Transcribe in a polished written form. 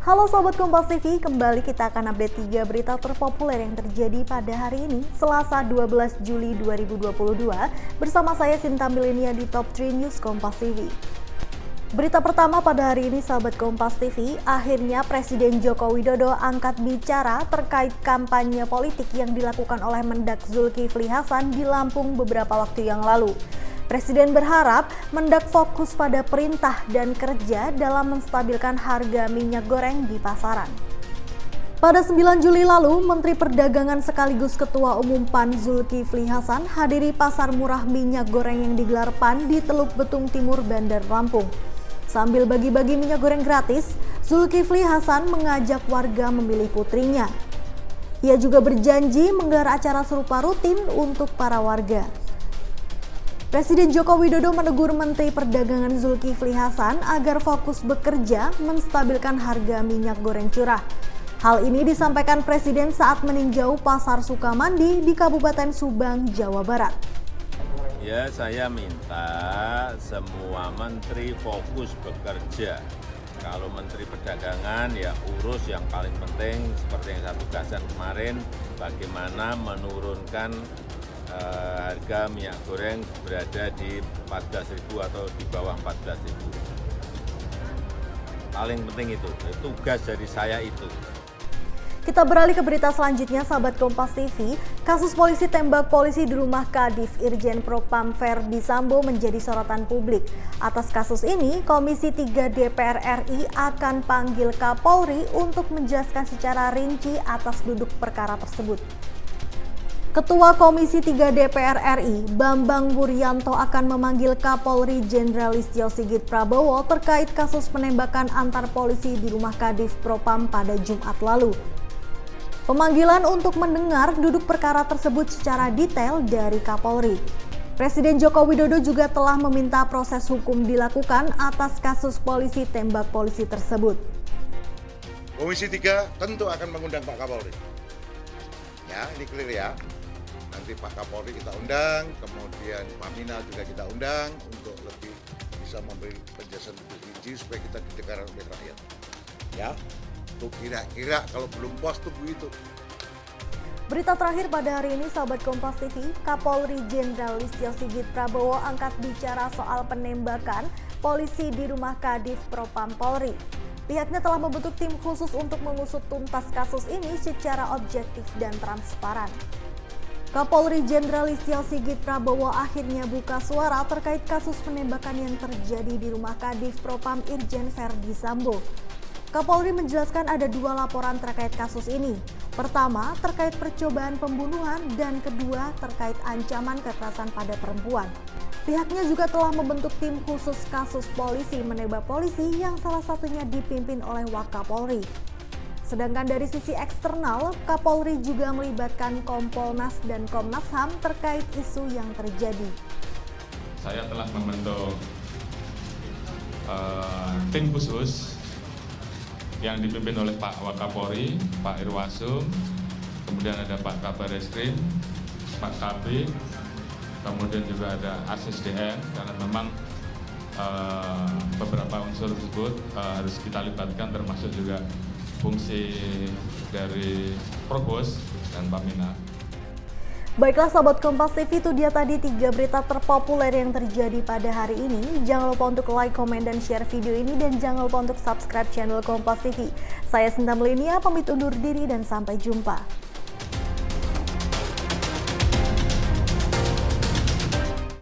Halo Sobat Kompas TV, kembali kita akan update 3 berita terpopuler yang terjadi pada hari ini, Selasa 12 Juli 2022, bersama saya Sinta Milenia di Top 3 News Kompas TV. Berita pertama pada hari ini Sahabat Kompas TV, akhirnya Presiden Joko Widodo angkat bicara terkait kampanye politik yang dilakukan oleh Mendak Zulkifli Hasan di Lampung beberapa waktu yang lalu. Presiden berharap Mendak fokus pada perintah dan kerja dalam menstabilkan harga minyak goreng di pasaran. Pada 9 Juli lalu, Menteri Perdagangan sekaligus Ketua Umum PAN Zulkifli Hasan hadiri pasar murah minyak goreng yang digelar PAN di Teluk Betung Timur, Bandar Lampung. Sambil bagi-bagi minyak goreng gratis, Zulkifli Hasan mengajak warga memilih putrinya. Ia juga berjanji menggelar acara serupa rutin untuk para warga. Presiden Joko Widodo menegur Menteri Perdagangan Zulkifli Hasan agar fokus bekerja menstabilkan harga minyak goreng curah. Hal ini disampaikan Presiden saat meninjau Pasar Sukamandi di Kabupaten Subang, Jawa Barat. Ya, saya minta semua menteri fokus bekerja. Kalau Menteri Perdagangan ya urus yang paling penting seperti yang saya tugaskan kemarin, bagaimana menurunkan harga minyak goreng berada di 14.000 atau di bawah 14.000. Paling penting itu, tugas dari saya itu. Kita beralih ke berita selanjutnya, Sahabat Kompas TV. Kasus polisi tembak polisi di rumah Kadif Irjen Propam Verdi Sambo menjadi sorotan publik. Atas kasus ini, Komisi 3 DPR RI akan panggil Kapolri untuk menjelaskan secara rinci atas duduk perkara tersebut. Ketua Komisi 3 DPR RI, Bambang Wuryanto akan memanggil Kapolri Jenderal Listio Sigit Prabowo terkait kasus penembakan antar polisi di rumah Kadif Propam pada Jumat lalu. Pemanggilan untuk mendengar duduk perkara tersebut secara detail dari Kapolri. Presiden Joko Widodo juga telah meminta proses hukum dilakukan atas kasus polisi tembak polisi tersebut. Komisi 3 tentu akan mengundang Pak Kapolri. Ya, ini clear ya. Nanti Pak Kapolri kita undang, kemudian Pak Minal juga kita undang untuk lebih bisa memberi penjelasan lebih rinci supaya kita didengar oleh rakyat. Ya, tuh kira-kira kalau belum puas tunggu itu. Berita terakhir pada hari ini, Sahabat Kompas TV, Kapolri Jenderal Listio Sigit Prabowo angkat bicara soal penembakan polisi di rumah Kadif Propam Polri. Pihaknya telah membentuk tim khusus untuk mengusut tuntas kasus ini secara objektif dan transparan. Kapolri Jenderal Listio Sigit Prabowo akhirnya buka suara terkait kasus penembakan yang terjadi di rumah Kadif Propam Irjen Verdi Sambo. Kapolri menjelaskan ada 2 laporan terkait kasus ini. Pertama, terkait percobaan pembunuhan dan kedua terkait ancaman kekerasan pada perempuan. Pihaknya juga telah membentuk tim khusus kasus polisi menembak polisi yang salah satunya dipimpin oleh Wakapolri. Sedangkan dari sisi eksternal, Kapolri juga melibatkan Kompolnas dan Komnas HAM terkait isu yang terjadi. Saya telah membentuk tim khusus yang dipimpin oleh Pak Wakapolri, Pak Irwasum, kemudian ada Pak Kabar Eskrim, Pak Kabid, kemudian juga ada ASSDN, karena memang beberapa unsur tersebut harus kita libatkan, termasuk juga fungsi dari Provos dan Pamina. Baiklah Sobat Kompas TV, itu dia tadi 3 berita terpopuler yang terjadi pada hari ini. Jangan lupa untuk like, komen, dan share video ini, dan jangan lupa untuk subscribe channel Kompas TV. Saya Sinta Milenia, pamit undur diri dan sampai jumpa.